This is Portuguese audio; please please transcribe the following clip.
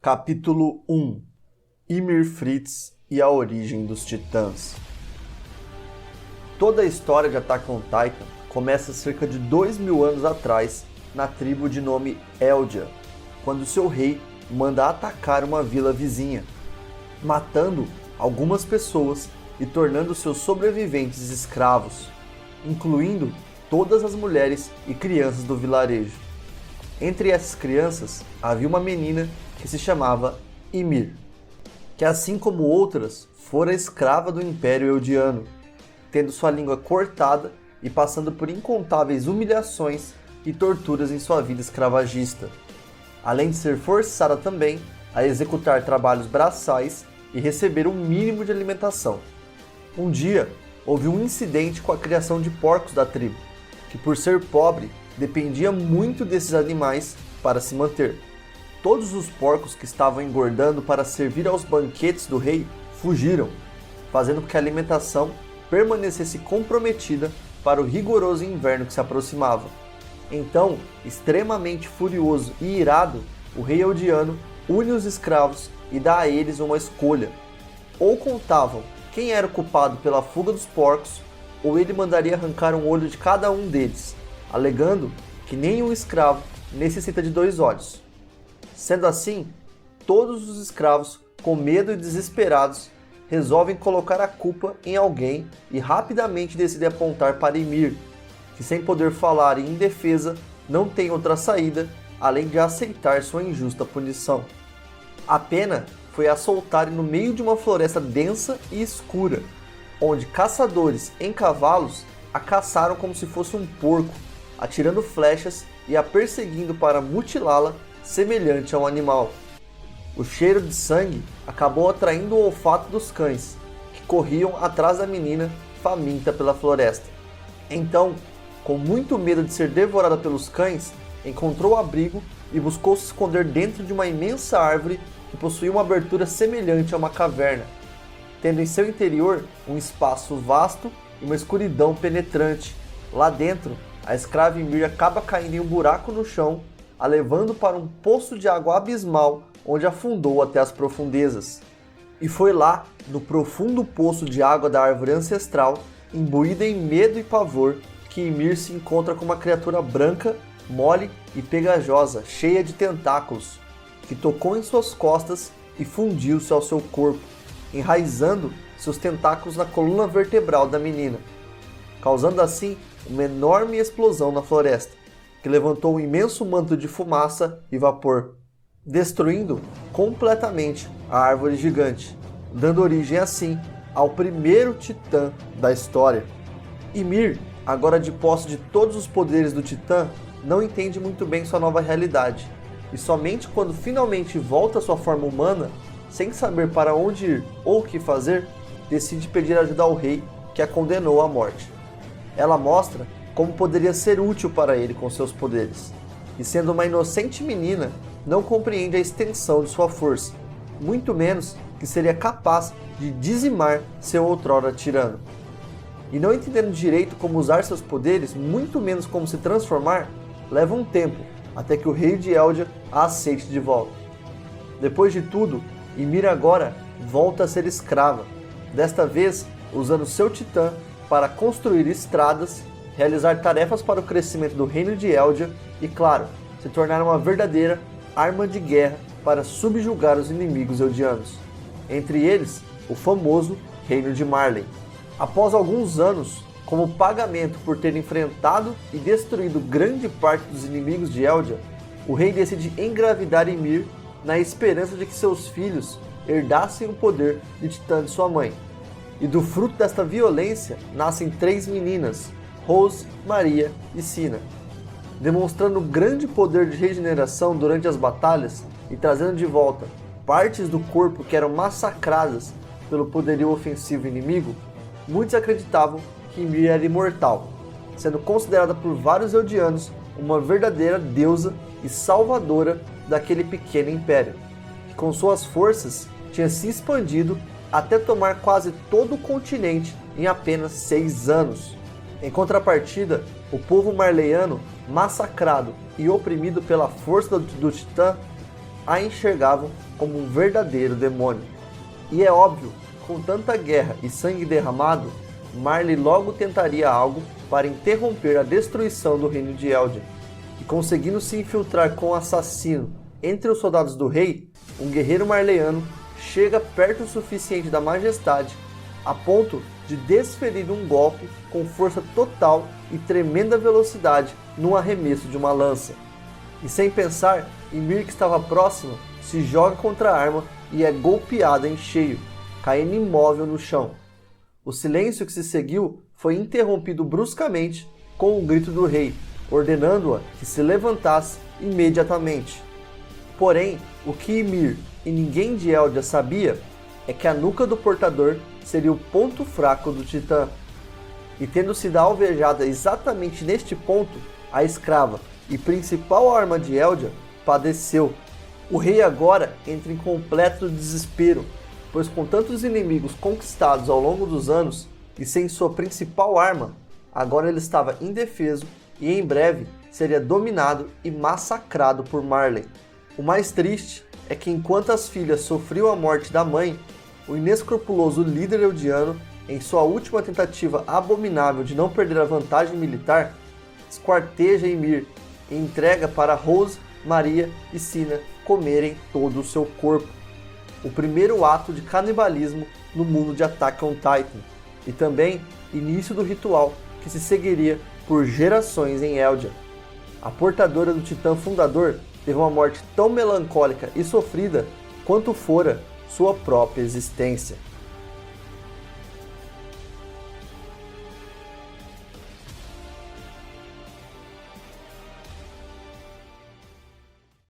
Capítulo 1 Ymir Fritz e a origem dos Titãs. Toda a história de Attack on Titan começa cerca de 2000 anos atrás na tribo de nome Eldia, quando seu rei manda atacar uma vila vizinha, matando algumas pessoas e tornando seus sobreviventes escravos, incluindo todas as mulheres e crianças do vilarejo. Entre essas crianças havia uma menina que se chamava Ymir, que assim como outras, fora escrava do Império Eldiano, tendo sua língua cortada e passando por incontáveis humilhações e torturas em sua vida escravagista, além de ser forçada também a executar trabalhos braçais e receber um mínimo de alimentação. Um dia, houve um incidente com a criação de porcos da tribo, que por ser pobre, dependia muito desses animais para se manter. Todos os porcos que estavam engordando para servir aos banquetes do rei fugiram, fazendo com que a alimentação permanecesse comprometida para o rigoroso inverno que se aproximava. Então, extremamente furioso e irado, o rei Eldiano une os escravos e dá a eles uma escolha. Ou contavam quem era o culpado pela fuga dos porcos, ou ele mandaria arrancar um olho de cada um deles, alegando que nenhum escravo necessita de 2 olhos. Sendo assim, todos os escravos, com medo e desesperados, resolvem colocar a culpa em alguém e rapidamente decidem apontar para Ymir, que sem poder falar e indefesa, não tem outra saída além de aceitar sua injusta punição. A pena foi a soltarem no meio de uma floresta densa e escura, onde caçadores em cavalos a caçaram como se fosse um porco, atirando flechas e a perseguindo para mutilá-la semelhante a um animal. O cheiro de sangue acabou atraindo o olfato dos cães, que corriam atrás da menina faminta pela floresta. Então, com muito medo de ser devorada pelos cães, encontrou abrigo e buscou se esconder dentro de uma imensa árvore que possuía uma abertura semelhante a uma caverna, tendo em seu interior um espaço vasto e uma escuridão penetrante. Lá dentro, a escrava Ymir acaba caindo em um buraco no chão, a levando para um poço de água abismal, onde afundou até as profundezas. E foi lá, no profundo poço de água da árvore ancestral, imbuída em medo e pavor, que Ymir se encontra com uma criatura branca, mole e pegajosa, cheia de tentáculos, que tocou em suas costas e fundiu-se ao seu corpo, enraizando seus tentáculos na coluna vertebral da menina, causando assim uma enorme explosão na floresta, que levantou um imenso manto de fumaça e vapor, destruindo completamente a árvore gigante, dando origem assim ao primeiro titã da história. Ymir, agora de posse de todos os poderes do titã, não entende muito bem sua nova realidade, e somente quando finalmente volta à sua forma humana, sem saber para onde ir ou o que fazer, decide pedir ajuda ao rei que a condenou à morte. Ela mostra como poderia ser útil para ele com seus poderes, e sendo uma inocente menina, não compreende a extensão de sua força, muito menos que seria capaz de dizimar seu outrora tirano. E não entendendo direito como usar seus poderes, muito menos como se transformar, leva um tempo até que o rei de Eldia a aceite de volta. Depois de tudo, Ymir agora volta a ser escrava, desta vez usando seu titã para construir estradas, realizar tarefas para o crescimento do reino de Eldia e, claro, se tornar uma verdadeira arma de guerra para subjugar os inimigos eldianos, entre eles o famoso Reino de Marley. Após alguns anos, como pagamento por ter enfrentado e destruído grande parte dos inimigos de Eldia, o rei decide engravidar Ymir na esperança de que seus filhos herdassem o poder de titã de sua mãe. E do fruto desta violência nascem 3 meninas, Rose, Maria e Sina, demonstrando grande poder de regeneração durante as batalhas e trazendo de volta partes do corpo que eram massacradas pelo poderio ofensivo inimigo. Muitos acreditavam que Ymir era imortal, sendo considerada por vários eldianos uma verdadeira deusa e salvadora daquele pequeno império, que com suas forças tinha se expandido até tomar quase todo o continente em apenas 6 anos. Em contrapartida, o povo marleiano, massacrado e oprimido pela força do titã, a enxergavam como um verdadeiro demônio. E é óbvio, com tanta guerra e sangue derramado, Marley logo tentaria algo para interromper a destruição do reino de Eldia. E conseguindo se infiltrar com o assassino entre os soldados do rei, um guerreiro marleano chega perto o suficiente da majestade a ponto de desferir um golpe com força total e tremenda velocidade num arremesso de uma lança. E sem pensar, Ymir, que estava próximo, se joga contra a arma e é golpeada em cheio, caindo imóvel no chão. O silêncio que se seguiu foi interrompido bruscamente com o grito do rei, ordenando-a que se levantasse imediatamente. Porém, o que Ymir e ninguém de Eldia sabia é que a nuca do portador seria o ponto fraco do Titã. E tendo sido alvejada exatamente neste ponto, a escrava e principal arma de Eldia padeceu. O rei agora entra em completo desespero, pois com tantos inimigos conquistados ao longo dos anos e sem sua principal arma, agora ele estava indefeso e em breve seria dominado e massacrado por Marley. O mais triste é que enquanto as filhas sofriam a morte da mãe, o inescrupuloso líder eldiano, em sua última tentativa abominável de não perder a vantagem militar, esquarteja Ymir e entrega para Rose, Maria e Sina comerem todo o seu corpo. O primeiro ato de canibalismo no mundo de Attack on Titan, e também início do ritual que se seguiria por gerações em Eldia. A portadora do Titã Fundador teve uma morte tão melancólica e sofrida quanto fora sua própria existência.